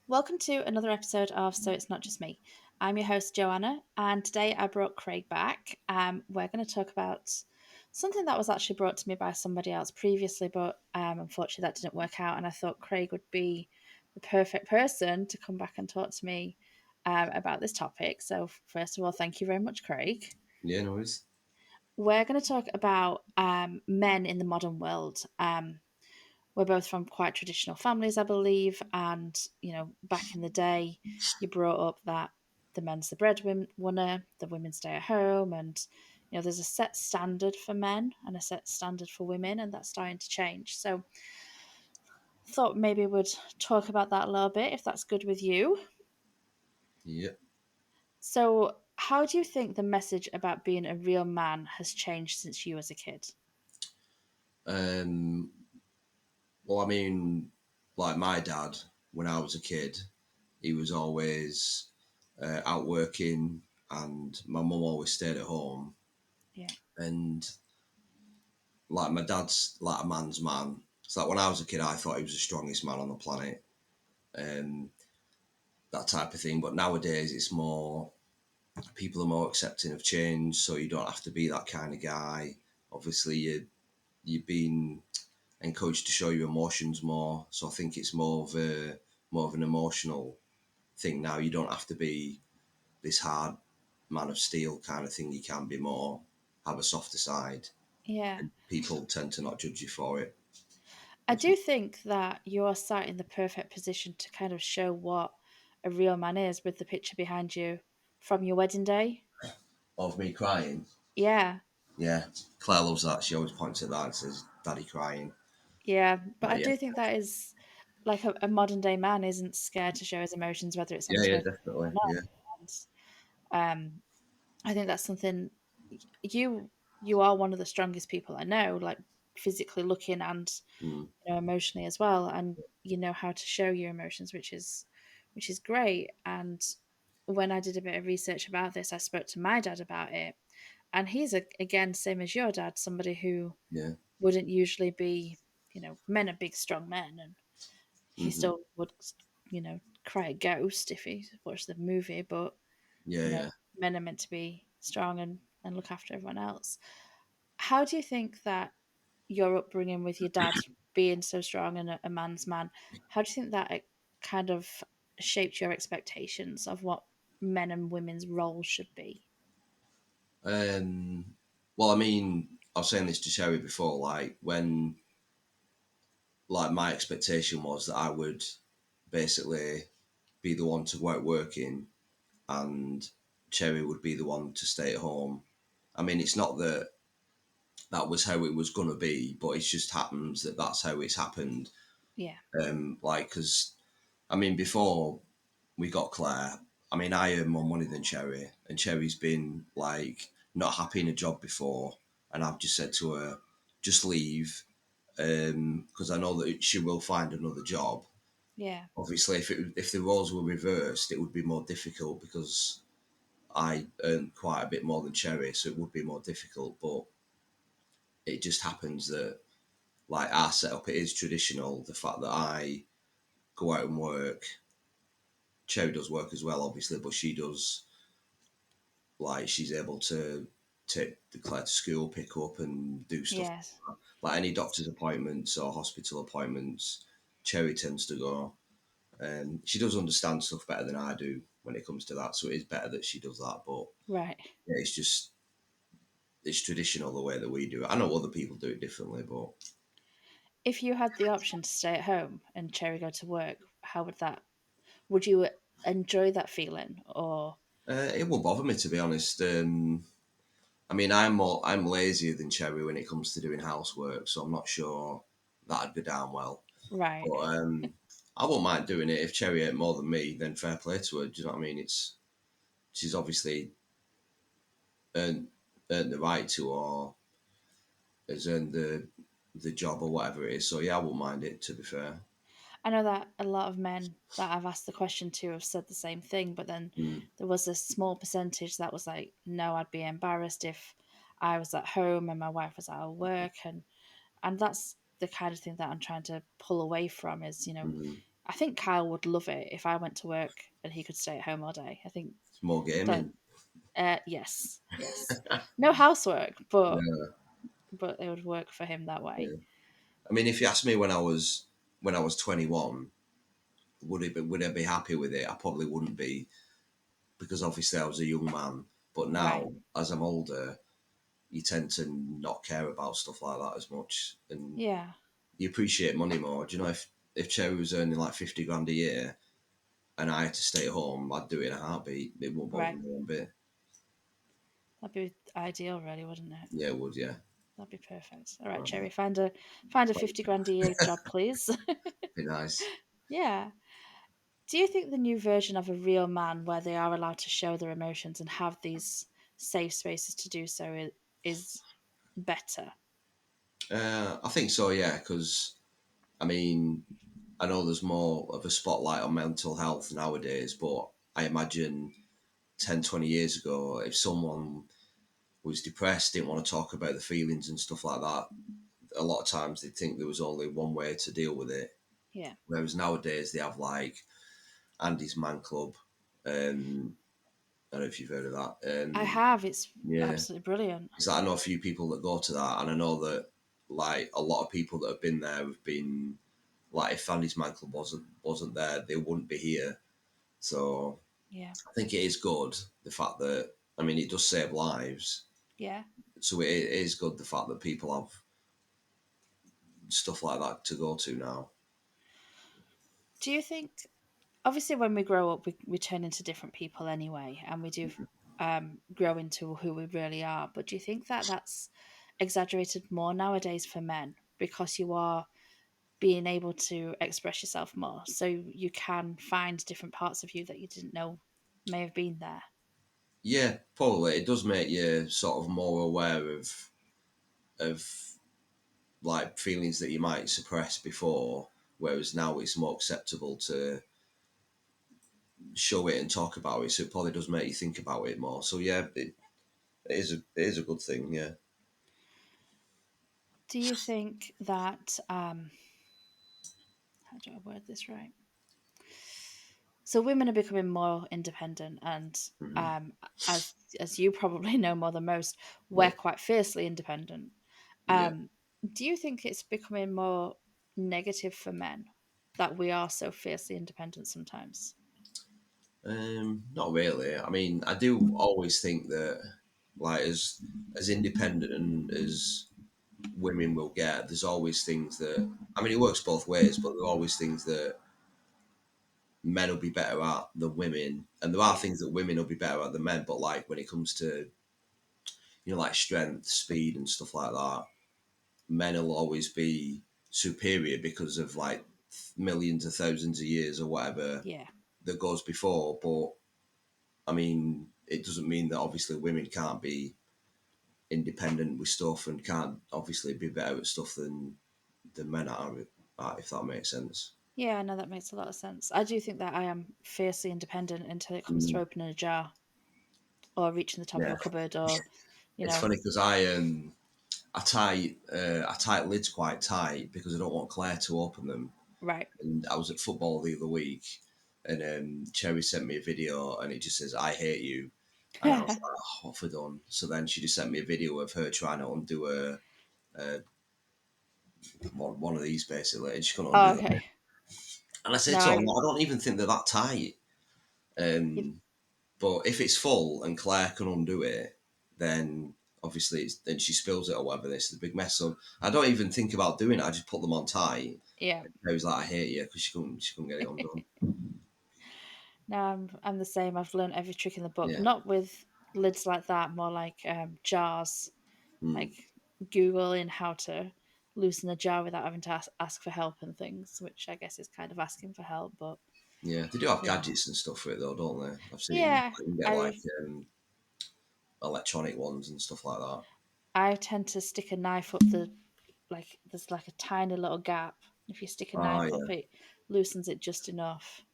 Welcome to another episode of So It's Not Just Me. I'm your host, Joanna, and today I brought Craig back. We're going to talk about something that was actually brought to me by somebody else previously, but unfortunately that didn't work out. And I thought Craig would be the perfect person to come back and talk to me about this topic. So, first of all, thank you very much, Craig. Yeah, no worries. We're going to talk about men in the modern world. We're both from quite traditional families, I believe, and back in the day, you brought up that the men's the breadwinner, the women stay at home, and there's a set standard for men and a set standard for women, and that's starting to change. So, thought maybe we'd talk about that a little bit, if that's good with you. Yeah. So, how do you think the message about being a real man has changed since you was a kid? Um, well, I mean, like my dad, when I was a kid, he was always out working, and my mum always stayed at home. Yeah, And like my dad's like a man's man. So like when I was a kid, I thought he was the strongest man on the planet, um, that type of thing. But nowadays, it's more people are more accepting of change, so you don't have to be that kind of guy. Obviously, you've been encouraged to show your emotions more. So I think it's more of an emotional thing now. You don't have to be this hard man of steel kind of thing. You can be more have a softer side, yeah. and people tend to not judge you for it. I do think that you're sat in the perfect position to kind of show what a real man is with the picture behind you from your wedding day. Of me crying, Yeah, yeah. Claire loves that. She always points at that and says, "Daddy crying." yeah. But I But yeah, do think that is like a modern day man isn't scared to show his emotions, whether it's on yeah, yeah, social definitely, or not. yeah, And I think that's something you you are one of the strongest people I know, like physically looking and mm, emotionally as well, and you know how to show your emotions, which is great. And when I did a bit of research about this, I spoke to my dad about it, and he's again same as your dad, somebody who yeah, wouldn't usually be, men are big strong men, and he hmm, still would, cry a ghost if he watched the movie, but yeah, you know yeah. men are meant to be strong and look after everyone else. How do you think that your upbringing with your dad being so strong and a man's man, how do you think that it kind of shaped your expectations of what men and women's roles should be? Um, well, I mean, I was saying this to Sherry before, like when like my expectation was that I would basically be the one to go out working and Cherry would be the one to stay at home. I mean, it's not that that was how it was going to be, but it just happens that that's how it's happened. Yeah, Like, because, I mean, before we got Claire, I mean, I earn more money than Cherry, and Cherry's been like not happy in a job before. And I've just said to her, just leave, because I know that she will find another job. yeah, Obviously, if the roles were reversed, it would be more difficult because I earn quite a bit more than Cherry, so it would be more difficult. But it just happens that like our setup, it is traditional. The fact that I go out and work, Cherry does work as well, obviously, but she does like she's able to take the Claire to school, pick up, and do stuff yes. like any doctor's appointments or hospital appointments. Cherry tends to go. She does understand stuff better than I do when it comes to that, so it is better that she does that. But Right. yeah, it's traditional the way that we do it. I know other people do it differently, but If you had the option to stay at home and Cherry go to work, how would you enjoy that feeling? Or, it will bother me to be honest. I mean, I'm lazier than Cherry when it comes to doing housework, so I'm not sure that'd go down well. right. But I won't mind doing it if Cherry ain't more than me. Then fair play to her. Do you know what I mean? She's obviously earned earned the right to or has earned the job or whatever it is. So yeah, I won't mind it. To be fair. I know that a lot of men that I've asked the question to have said the same thing, but then Mm, there was a small percentage that was like, no, I'd be embarrassed if I was at home and my wife was out of work, and that's the kind of thing that I'm trying to pull away from is, mm, I think Kyle would love it if I went to work and he could stay at home all day. I think It's more that gaming. yes, yes. No housework, Yeah, but it would work for him that way. yeah. I mean, if you asked me when I was 21, would I be happy with it? I probably wouldn't be, because obviously I was a young man. But Right. now, as I'm older, you tend to not care about stuff like that as much, and Yeah. you appreciate money more. Do you know, if Cherry was earning like 50 grand a year and I had to stay at home, I'd do it in a heartbeat. It won't bother Right. me one bit. That'd be ideal, really, wouldn't it? Yeah, it would. Yeah. That'd be perfect. All right, Cherry, Right. find a 50 grand a year job, please. Be nice. Yeah. Do you think the new version of a real man, where they are allowed to show their emotions and have these safe spaces to do so, is better? I think so. Yeah, because I mean, I know there's more of a spotlight on mental health nowadays, but I imagine 10, 20 years ago, if someone was depressed, didn't want to talk about the feelings and stuff like that, a lot of times they'd think there was only one way to deal with it. Yeah. Whereas nowadays they have like Andy's Man Club. I don't know if you've heard of that. I have. It's Yeah, absolutely brilliant. because I know a few people that go to that, and I know that like a lot of people that have been there have been like, if Andy's Man Club wasn't there, they wouldn't be here. So Yeah. I think it is good the fact that, I mean, it does save lives. Yeah. So it is good the fact that people have stuff like that to go to now. Do you think, obviously, when we grow up, we turn into different people anyway, and we do grow into who we really are. But do you think that that's exaggerated more nowadays for men because you are being able to express yourself more, so you can find different parts of you that you didn't know may have been there? Yeah, probably it does make you sort of more aware of like feelings that you might suppress before, whereas now it's more acceptable to show it and talk about it. So it probably does make you think about it more. So yeah, it is a good thing. Yeah. Do you think that how do I word this right? So women are becoming more independent, and Hmm. um, as you probably know more than most, we're Yeah. quite fiercely independent. Yeah. Um, do you think it's becoming more negative for men that we are so fiercely independent sometimes? Not really. I mean, I do always think that, like, as independent and as women will get, there's always things that, I mean, it works both ways, but there are always things that men will be better at than women, and there are Yeah, things that women will be better at than men. But like when it comes to, like strength, speed, and stuff like that, men will always be superior because of like millions of thousands of years or whatever yeah, that goes before. But I mean, it doesn't mean that obviously women can't be independent with stuff and can't obviously be better at stuff than men are, if that makes sense. yeah. No, that makes a lot of sense. I do think that I am fiercely independent until it comes to Mm, opening a jar or reaching the top of yeah, a cupboard, or you it's know, funny because I tie lids quite tight because I don't want Claire to open them. right. And I was at football the other week, and Cherry sent me a video, and it just says "I hate you," and I was like, oh, "What have I done?" So then she just sent me a video of her trying to undo a one of these basically, and she couldn't Oh, undo them. okay. And I said No, to her, I "I don't even think they're that tight." you, But if it's full and Claire can undo it, then obviously then she spills it or whatever. This is a big mess. So I don't even think about doing it. I just put them on tight. yeah. I was like, "I hate you," because she couldn't get it undone. No, I'm the same. I've learned every trick in the book. Yeah. Not with lids like that, more like jars, Mm. like Googling how to loosen a jar without having to ask for help and things, which I guess is kind of asking for help. But Yeah, they do have yeah, gadgets and stuff for it though, don't they? I've seen yeah, you can get like I electronic ones and stuff like that. I tend to stick a knife up the, like there's like a tiny little gap. If you stick a Oh knife up, yeah, it loosens it just enough.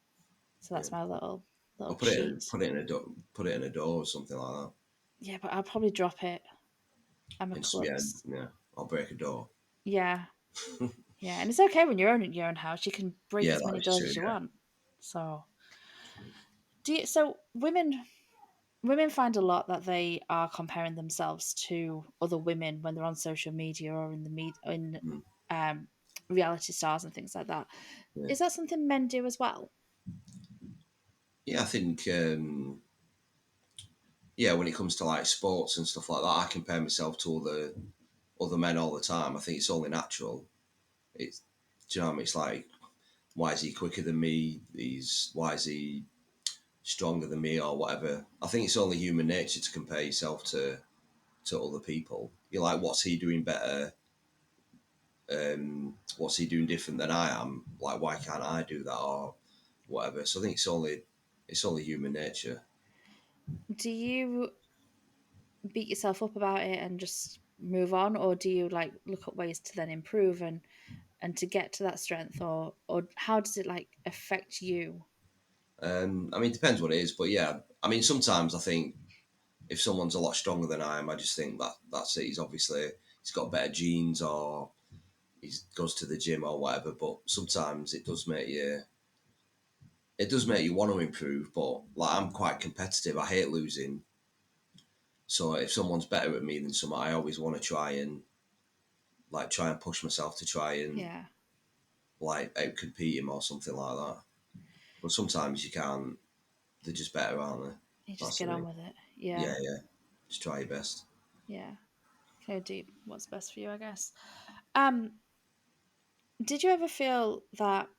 So yeah. that's my little Or cheat. put it in a put it in a door or something like that. Yeah, but I'll probably drop it. I'm a And so, yeah, klutz. yeah. I'll break a door. Yeah, Yeah, and it's okay when you're owning your own house. You can break Yeah, as that many is doors true. as you Yeah. want. So, so women find a lot that they are comparing themselves to other women when they're on social media or in the Mm, um, reality stars and things like that. yeah. Is that something men do as well? Yeah, I think yeah, when it comes to like sports and stuff like that, I compare myself to other men all the time. I think it's only natural. It's do you know what I mean? It's like why is he quicker than me? Why is he stronger than me or whatever? I think it's only human nature to compare yourself to other people. You're like, what's he doing better? What's he doing different than I am? Like, why can't I do that or whatever? So I think it's only human nature. Do you beat yourself up about it and just move on, or do you like look at ways to then improve and to get to that strength, or how does it like affect you? I mean, it depends what it is, but yeah, I mean, sometimes I think if someone's a lot stronger than I am, I just think that's it. He's got better genes or he goes to the gym or whatever. But sometimes it does make you want to improve. But like I'm quite competitive. I hate losing. So if someone's better at me than someone, I always want to try and push myself to try and Yeah, like out compete him or something like that. But sometimes you can't. They're just better, aren't they? you just That's the get on thing. with it. Yeah, Yeah, yeah. Just try your best. yeah. Kind of do what's best for you, I guess. Um, did you ever feel that?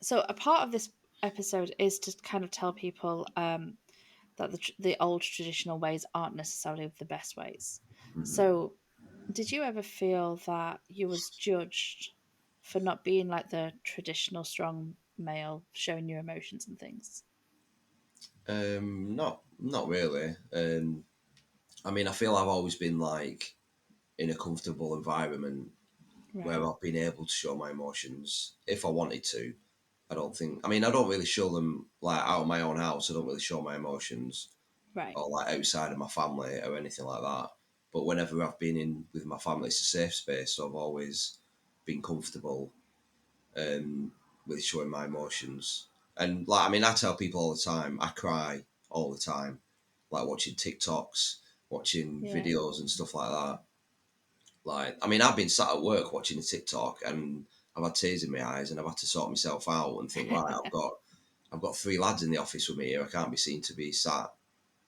So a part of this episode is to kind of tell people that the old traditional ways aren't necessarily the best ways. Hmm. So, did you ever feel that you was judged for not being like the traditional strong male, showing your emotions and things? Not really. I mean, I feel I've always been like in a comfortable environment where Right, I've been able to show my emotions if I wanted to. I don't think. I mean, I don't really show them like out of my own house. I don't really show my emotions right, or like outside of my family or anything like that. But whenever I've been in with my family, it's a safe space. So I've always been comfortable um, with showing my emotions. And like, I mean, I tell people all the time, I cry all the time, like watching TikToks, watching yeah, videos and stuff like that. Like, I mean, I've been sat at work watching a TikTok and I've had tears in my eyes and I've had to sort myself out and think, right, I've got three lads in the office with me here. I can't be seen to be sat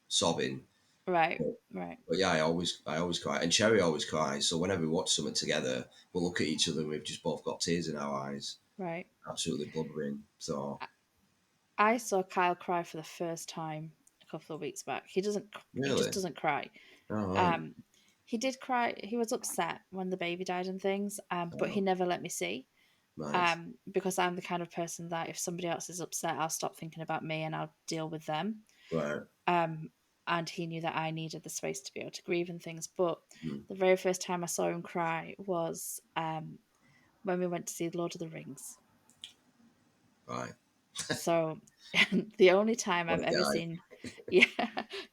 sobbing. right, But, right, but yeah, I always cry, and Cherry always cries. So whenever we watch something together, we'll look at each other and we've just both got tears in our eyes, right. absolutely blubbering. So I I saw Kyle cry for the first time a couple of weeks back. He doesn't. He just really, doesn't cry. all right, Um, he did cry. He was upset when the baby died and things. But he oh, never let me see. right, Because I'm the kind of person that if somebody else is upset, I'll stop thinking about me and I'll deal with them. right, Um, and he knew that I needed the space to be able to grieve and things. But mm, the very first time I saw him cry was when we went to see Lord of the Rings. right. So the only time What I've a ever guy, seen, yeah,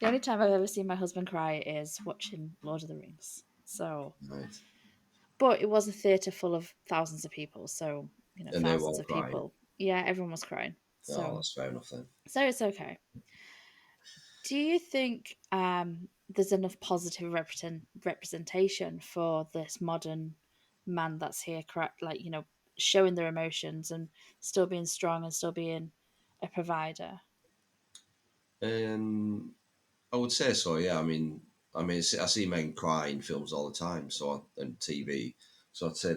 the only time I've ever seen my husband cry is watching Lord of the Rings. So, right? but it was a theatre full of thousands of people. So, And they were thousands all of crying. people. Yeah, everyone was crying. Oh, So, that's fair enough then. so it's okay. Do you think there's enough positive representation for this modern man that's here, correct? Like, showing their emotions and still being strong and still being a provider? Um, I would say so. Yeah, I mean, I see men cry in films all the time, and TV. So I'd say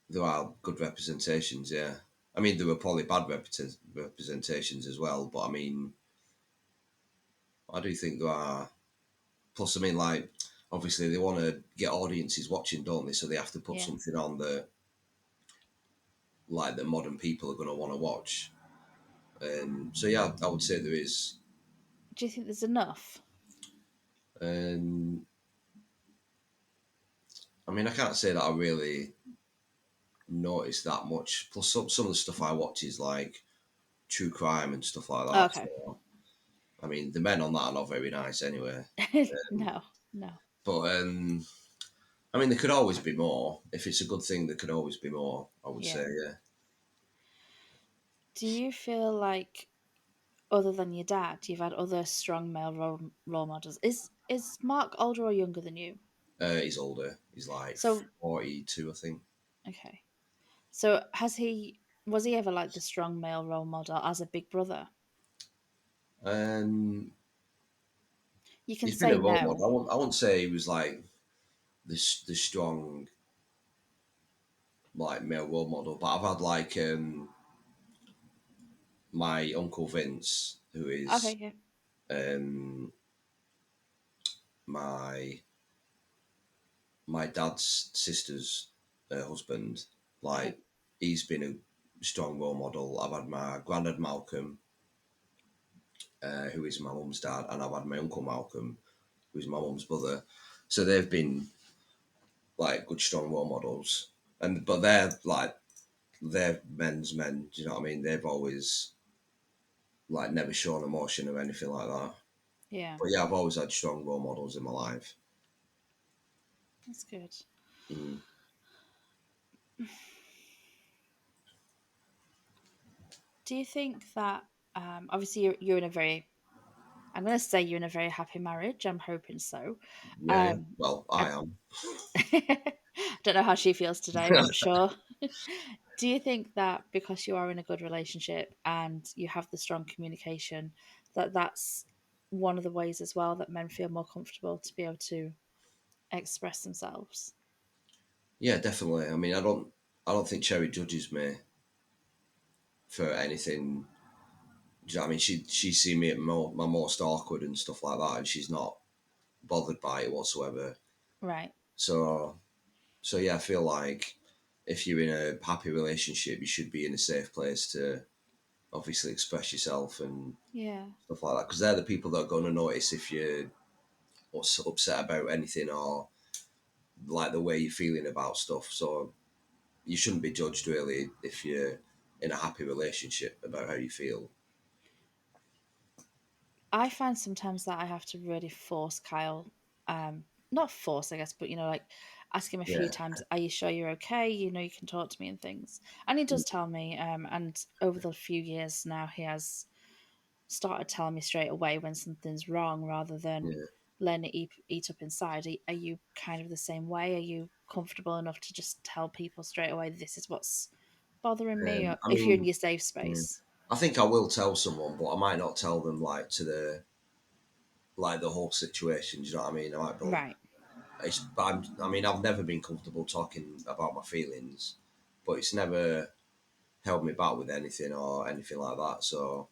there are good representations. Yeah, I mean, there were probably bad representations as well, but I mean, I do think there are. Plus, I mean, like obviously they want to get audiences watching, don't they? So they have to put Yeah. something on that like that modern people are going to want to watch. So yeah, I would say there is. Do you think there's enough? Um, I mean, I can't say that I really notice that much. Plus, some of the stuff I watch is like true crime and stuff like that. Okay. So, I mean, the men on that are not very nice anyway. No, no. But I mean, there could always be more. If it's a good thing, there could always be more. I would say, Yeah. yeah. Do you feel like, other than your dad, you've had other strong male role models? Is Mark older or younger than you? He's older. He's like So 42, I think. okay. So has he was he ever like the strong male role model as a big brother? Um, You can he's been a say role no. model. I wouldn't say he was like the strong like male role model, but I've had like my uncle Vince, who Okay, is yeah. um, my my dad's sister's husband. Okay. Like he's been a strong role model. I've had my granddad Malcolm, who is my mum's dad, and I've had my uncle Malcolm, who's my mum's brother. So they've been like good strong role models, and but they're men's men. Do you know what I mean? They've always like never shown emotion or anything like that. Yeah, But yeah, I've always had strong role models in my life. that's good. Mm. Do you think that obviously you're in a very I'm going to say you're in a very happy marriage. I'm hoping so. Yeah, yeah. Um, Well, I I am. don't know how she feels today, but sure. Do you think that because you are in a good relationship and you have the strong communication, that that's one of the ways as well that men feel more comfortable to be able to express themselves? Yeah, definitely. I mean, I don't think Cherry judges me for anything. Do you know what I mean? She's seen me at my most awkward and stuff like that, and she's not bothered by it whatsoever. Right. So so yeah, I feel like if you're in a happy relationship, you should be in a safe place to obviously express yourself and Yeah. stuff like that, because they're the people that are going to notice if you're what's upset about anything or like the way you're feeling about stuff. So you shouldn't be judged really if you're in a happy relationship about how you feel. I find sometimes that I have to really force Kyle, not force, I guess, but like ask him a few Yeah. times, are you sure you're okay? You can talk to me and things. And he does tell me, and over the few years now he has started telling me straight away when something's wrong rather than Yeah. letting it eat up inside. Are you kind of the same way? Are you comfortable enough to just tell people straight away this is what's bothering me, or I if you're in mean, your safe yeah. space? I think I will tell someone, but I might not tell them like to the like the whole situation. Do you know what I mean? I might be. Right, But I mean, I've never been comfortable talking about my feelings, but it's never held me back with anything or anything like that. So,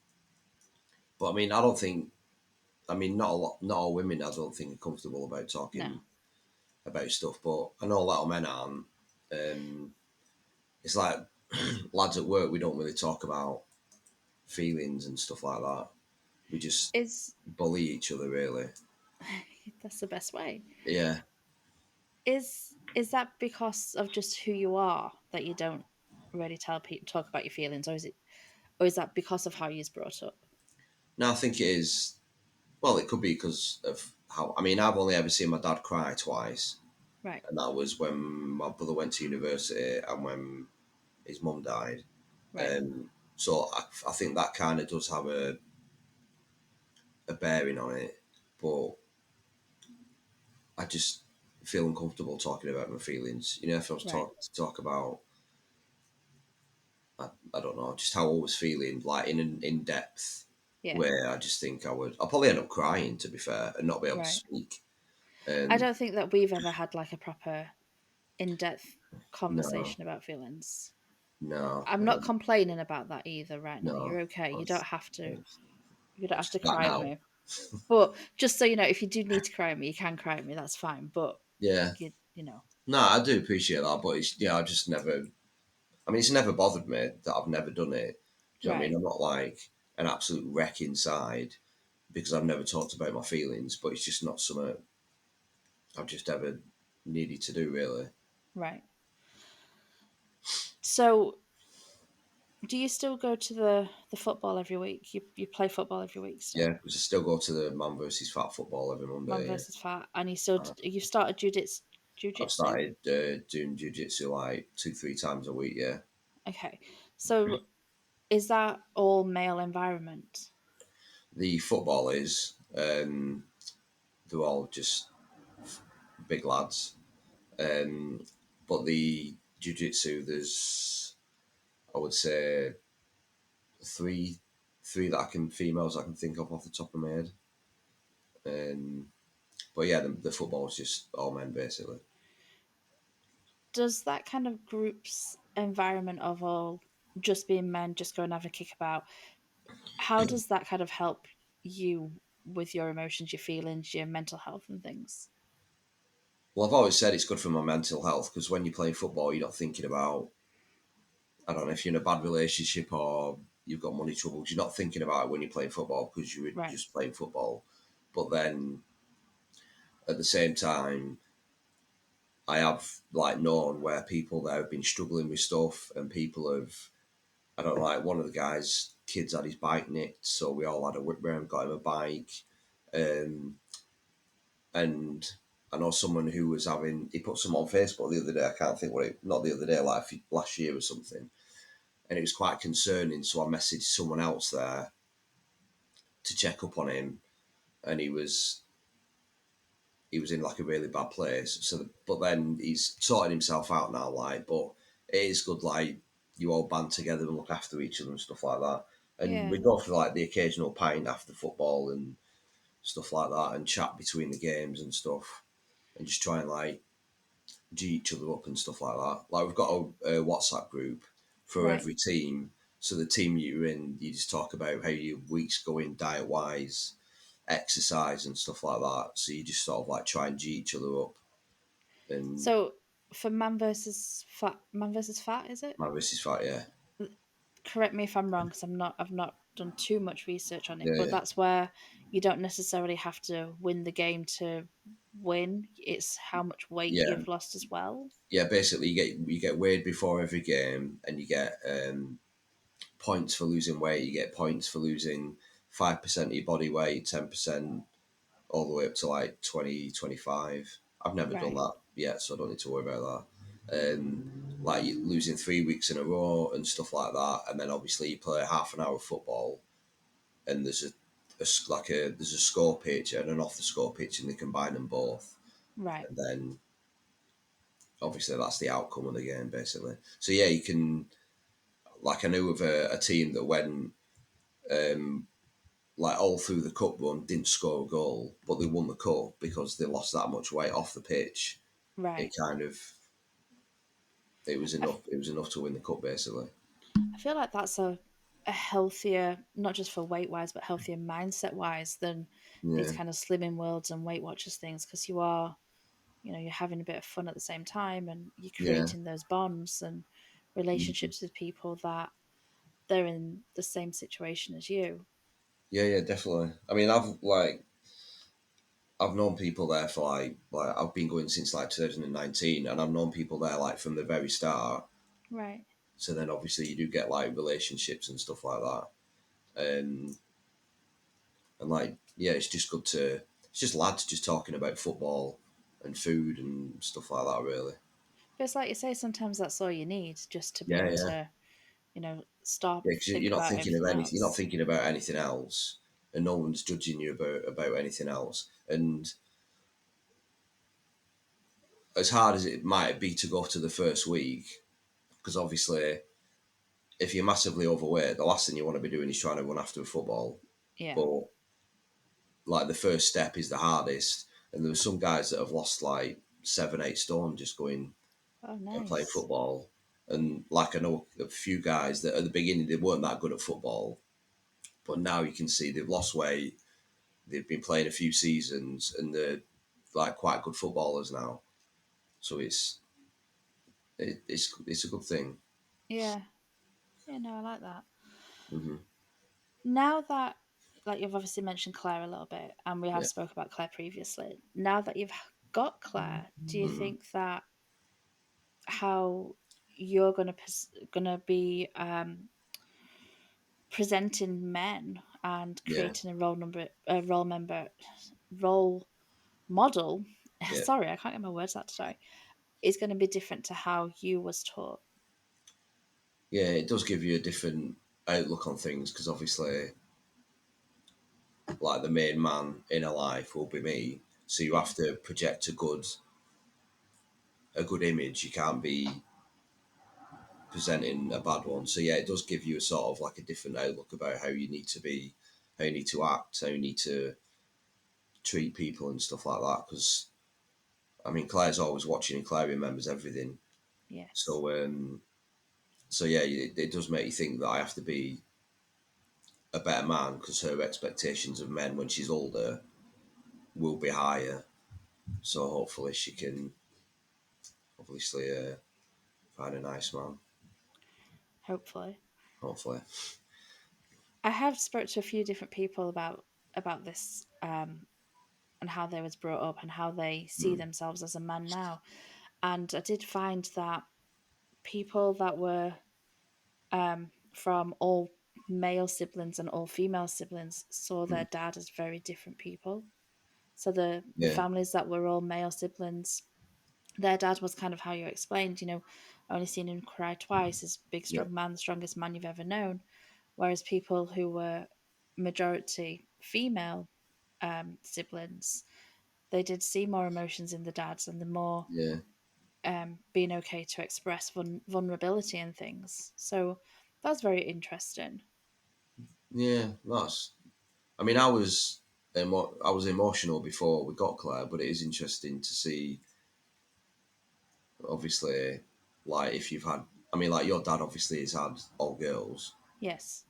but I mean, I don't think. I mean, not all women. I don't think are comfortable about no, talking about stuff, but I know a lot of men aren't. Um, it's like lads at work. We don't really talk about feelings and stuff like that. We just is bully each other, really. that's the best way. Yeah. Is that because of just who you are that you don't really tell people talk about your feelings, or is that because of how you was brought up? No, I think it is. Well, it could be because of how. I mean, I've only ever seen my dad cry twice, Right, and that was when my brother went to university and when his mum died. right, So I think that kind of does have a bearing on it, but I just feel uncomfortable talking about my feelings. If I was right. talk about, I don't know, just how I was feeling, like in an in depth Yeah, way, I just think I'll probably end up crying, to be fair, and not be able to right. speak. I And don't think that we've ever had like a proper in-depth no, conversation about feelings. no, I'm not complaining about that either right now. no. You're okay. I was, You don't have to that cry with now. me. But just so you know, if you do need to cry with me, you can cry with me, that's fine. But Yeah. you know. No, I do appreciate that, but it's yeah, I just never. I mean, it's never bothered me that I've never done it. Do you know what I mean? Right, I'm not like an absolute wreck inside because I've never talked about my feelings, but it's just not something I've just ever needed to do, really. right. So do you still go to the football every week? You play football every week Yeah, still? because I still go to the man versus fat football every Man Monday. versus fat, and Uh, you've started I've jujitsu? started doing jujitsu like 2, 3 times a week. Yeah, Okay. So is that all male environment? the football is they're all just big lads, but the jujitsu there's I would say three that I can females I can think of off the top of my head. Um, but yeah, the football is just all men basically. Does that kind of group's environment of all just being men, just go and have a kickabout, how does that kind of help you with your emotions, your feelings, your mental health and things? Well, I've always said it's good for my mental health because when you're playing football, you're not thinking about I don't know if you're in a bad relationship or you've got money troubles. You're not thinking about it when you're playing football because you're Right. just playing football. But then at the same time, I have like known where people that have been struggling with stuff and people have I don't know, like one of the guys' kids had his bike nicked, so we all had a whip round, got him a bike. Um, and I know someone who was having he put some on Facebook the other day. I can't think what it not the other day, like last year or something, and it was quite concerning. So I messaged someone else there to check up on him, and he was in like a really bad place. So, but then he's sorted himself out now. Like, but it is good. Like you all band together and look after each other and stuff like that. And Yeah. we go for like the occasional pint after football and stuff like that, and chat between the games and stuff, and just try and like g each other up and stuff like that. Like we've got a WhatsApp group for Right. every team. So the team you're in, you just talk about how your week's going diet wise, exercise and stuff like that. So you just sort of like try and g each other up. And So for man versus fat, is it? my wrist is fat, yeah, Correct me if I'm wrong, because I've not done too much research on it, yeah, but yeah, that's where you don't necessarily have to win the game to win. It's how much weight yeah, you've lost as well. yeah. Basically, you get weighed before every game, and you get points for losing weight. You get points for losing 5% of your body weight, 10% all the way up to like 20, 25. I've never done Right. that yet, so I don't need to worry about that. Like losing 3 weeks in a row and stuff like that, and then obviously you play half an hour of football, and there's a score pitch and an off the score pitch, and they combine them both, Right. and then obviously that's the outcome of the game basically. So yeah, you can like I knew of a team that went um, like all through the cup run didn't score a goal, but they won the cup because they lost that much weight off the pitch. It Right. kind of it was I, f- enough. It was enough to win the cup basically. I feel like that's a healthier, not just for weight wise, but healthier mindset wise than these Yeah, kind of slimming worlds and Weight Watchers things, because you are, you're having a bit of fun at the same time, and you're yeah, creating those bonds and mhm. relationships with people that they're in the same situation as you. Yeah, yeah, definitely. I mean, I've known people there for like I've been going since like 2019, and I've known people there like from the very start. Right. So then obviously you do get like relationships and stuff like that, and like yeah, it's just good to it's just lads just talking about football and food and stuff like that really. But it's like you say, sometimes that's all you need just to be Yeah, able yeah. to, stop, Yeah, because think you're not about thinking of everything anything. You're not else. thinking about anything else, and no one's judging you about anything else. And as hard as it might be to go to the first week, because obviously, if you're massively overweight, the last thing you want to be doing is trying to run after a football. Yeah. But like the first step is the hardest, and there were some guys that have lost like 7, 8 stone just going Oh, and playing nice. football. And like I know a few guys that at the beginning they weren't that good at football, but now you can see they've lost weight. They've been playing a few seasons and they're like quite good footballers now. So it's a good thing. Yeah. Yeah, no, I like that. Hmm. Now that, like, you've obviously mentioned Claire a little bit, and we have Yeah. spoke about Claire previously. Now that you've got Claire, do you Hmm. think that how you're gonna be presenting men and Yeah. creating a role member role model Yeah, sorry, I can't get my words out today, is going to be different to how you was taught. yeah, it does give you a different outlook on things because obviously, like the main man in a life will be me, so you Yeah, have to project a good image. You can't be presenting a bad one. So yeah, it does give you a sort of like a different outlook about how you need to be, how you need to act, how you need to treat people and stuff like that. Because I mean, Claire's always watching and Claire remembers everything. yes, So so yeah, it does make you think that I have to be a better man because her expectations of men when she's older will be higher. So hopefully she can obviously find a nice man. hopefully. Hopefully, I have spoke to a few different people about this, and how they was brought up and how they see mm, themselves as a man now. And I did find that people that were from all male siblings and all female siblings saw their mm, dad as very different people. So the yeah, families that were all male siblings, their dad was kind of how you explained, only seen him cry twice, is big yeah, strong man, the strongest man you've ever known. Whereas people who were majority female siblings, they did see more emotions in the dads and the more yeah, being okay to express vulnerability and things. So that's very interesting. yeah. That's. I mean, I was emotional before we got Claire, but it is interesting to see. Obviously, like if you've had, I mean, like your dad obviously has had all girls, Yes.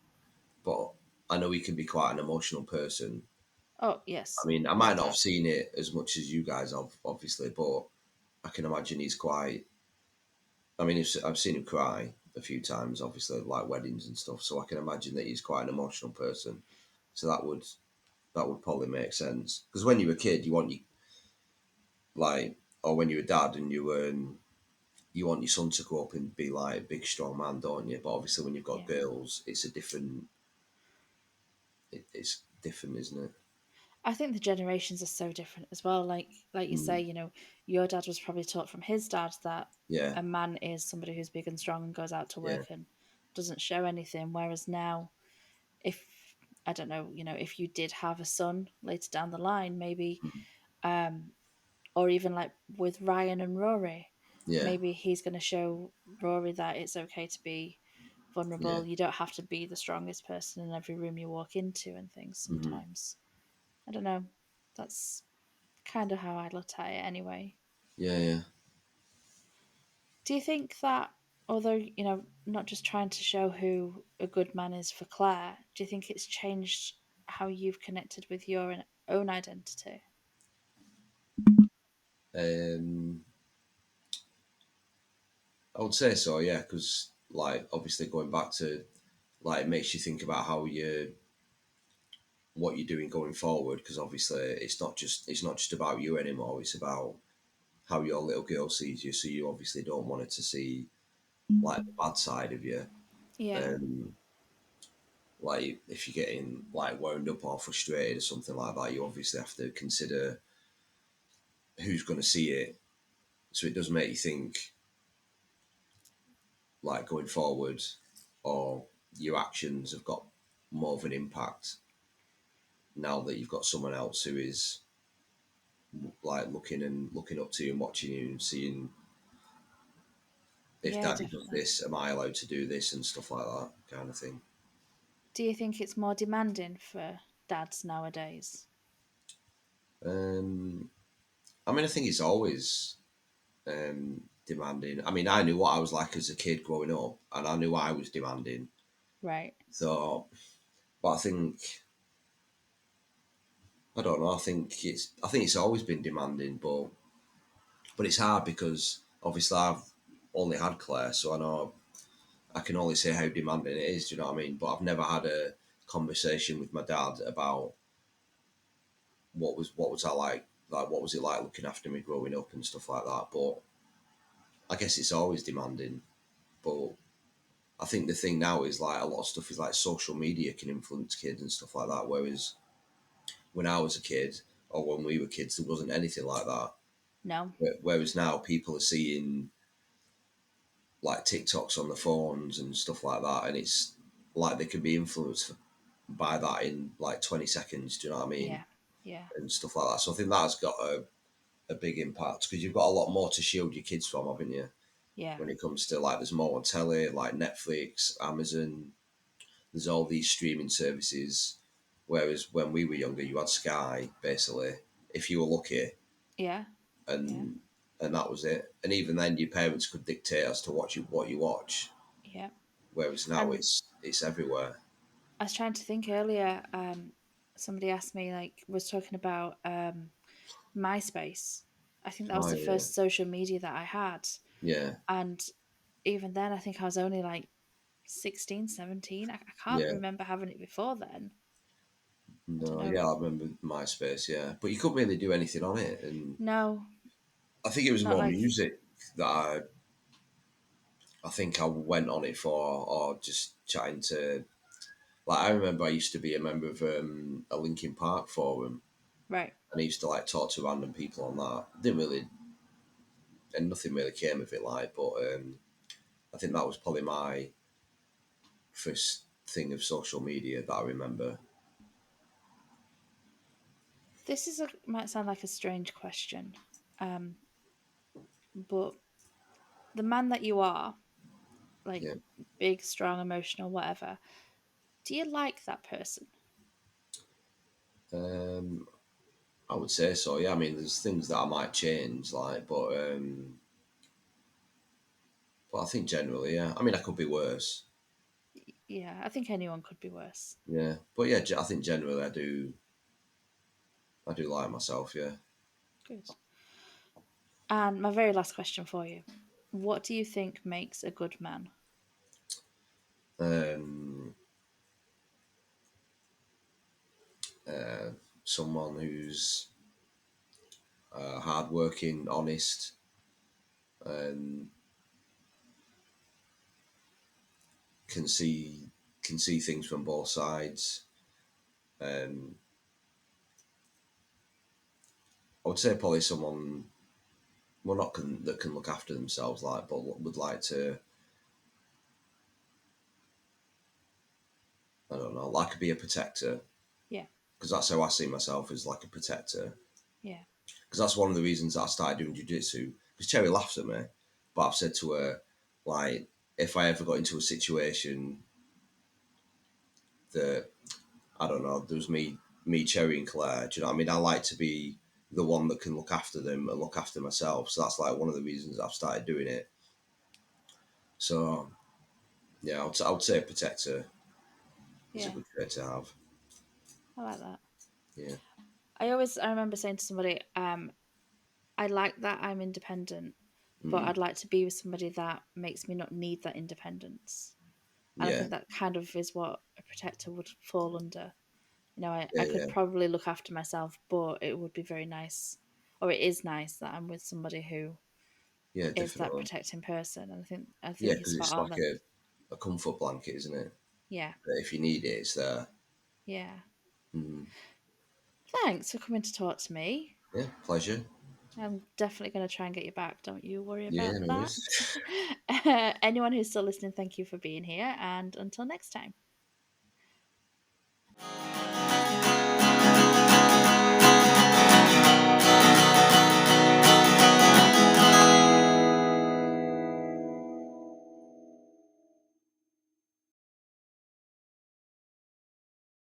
but I know he can be quite an emotional person. Oh, I yes, mean, I might like not have that. seen it as much as you guys have, obviously, but I can imagine he's quite. I mean, I've seen him cry a few times, obviously, like weddings and stuff. So I can imagine that he's quite an emotional person. So that would probably make sense. Because when you're a kid, you want you like, or when you're a dad and you want your son to grow up and be like a big strong man, don't you? But obviously, when you've got Yeah. girls, it's a different. It's different, isn't it? I think the generations are so different as well. Like you say, Mm, your dad was probably taught from his dad that yeah, a man is somebody who's big and strong and goes out to yeah, work and doesn't show anything. Whereas now, if I don't know, if you did have a son later down the line, maybe, mm, um, or even like with Ryan and Rory, yeah, maybe he's going to show Rory that it's okay to be yeah, vulnerable. You don't have to be the strongest person in every room you walk into and things hmm, sometimes. I don't know. That's kind of how I looked at it anyway. yeah, yeah. Do you think that, although, not just trying to show who a good man is for Claire, do you think it's changed how you've connected with your own identity? Um, I would say so, yeah, because like obviously going back to like it makes you think about how you what you're doing going forward because obviously it's not just about you anymore. It's about how your little girl sees you. So you obviously don't want her to see like the bad side of you. Yeah. Um, like if you're getting like wound up or frustrated or something like that, you obviously have to consider who's going to see it. So it does make you think like going forward, or your actions have got more of an impact now that you've got someone else who is like looking up to you and watching you and seeing if Yeah, daddy does definitely. this, am I allowed to do this and stuff like that kind of thing. Do you think it's more demanding for dads nowadays? Um, I mean, I think it's always demanding. I mean, I knew what I was like as a kid growing up, and I knew I was demanding. Right. So, but I think I don't know. I think it's always been demanding, but it's hard because obviously I've only had Claire, so I know I can only say how demanding it is. Do you know what I mean? But I've never had a conversation with my dad about what was I like what was it like looking after me growing up and stuff like that. But I guess it's always demanding. But I think the thing now is like a lot of stuff is like social media can influence kids and stuff like that. Whereas when I was a kid or when we were kids, there wasn't anything like that. No. Whereas now people are seeing like TikToks on the phones and stuff like that, and it's like they can be influenced by that in like 20 seconds. Do you know what I mean? Yeah. Yeah. And stuff like that. So I think that's got a big impact because you've got a lot more to shield your kids from, haven't you? Yeah. When it comes to like, there's more on telly, like Netflix, Amazon. There's all these streaming services. Whereas when we were younger, you had Sky basically, if you were lucky, Yeah. Yeah. and that was it. And even then, your parents could dictate as to what you watch. Yeah. Whereas now And it's everywhere. I was trying to think earlier. Somebody asked me, like, was talking about MySpace. I think that was Oh the yeah, first social media that I had. yeah, And even then, I think I was only like 16, 17. I can't yeah. remember having it before then. I don't No, know. yeah, I remember MySpace. Yeah, but you couldn't really do anything on it, and No, I think it was not more like, music that I think I went on it for, or just chatting to. Like I remember, I used to be a member of a Linkin Park forum, right. and I used to like talk to random people on that. Didn't really, and nothing really came of it. Like, but I think that was probably my first thing of social media that I remember. This is might sound like a strange question, um, but the man that you are, like Yeah, big, strong, emotional, whatever, do you like that person? um, I would say so. Yeah, I mean, there's things that I might change, like, but I think generally, yeah. I mean, I could be worse. Yeah, I think anyone could be worse. Yeah, but yeah, I think generally I do like myself. Yeah. Good. And my very last question for you: what do you think makes a good man? Um, uh, Someone who's hardworking, honest, and can see things from both sides. Um, I would say probably someone, well, not that can look after themselves, like, but would like to, I don't know, like be a protector, Yeah, because that's how I see myself, as like a protector. yeah, Because that's one of the reasons that I started doing jujitsu. Because Cherry laughs at me, but I've said to her, like, if I ever got into a situation that, I don't know, there was me, Cherry, and Claire. Do you know what I mean? I like to be the one that can look after them and look after myself. So that's like one of the reasons I've started doing it. So yeah, I would say a protector is a yeah. good trait to have. I like that. Yeah, I remember saying to somebody, I like that I'm independent, but mm, I'd like to be with somebody that makes me not need that independence. And I yeah, think that kind of is what a protector would fall under. You know, I yeah, could yeah, probably look after myself, but it would be very nice, or it is nice that I'm with somebody who yeah, is that definitely. protecting person. And I Yeah, think you're because spot it's on like that. a comfort blanket, isn't it? Yeah, That if you need it, it's there. yeah. Mm, Thanks for coming to talk to me. yeah, pleasure. I'm definitely going to try and get you back. Don't you worry Yeah, about no that. worries. Anyone who's still listening, thank you for being here. And until next time.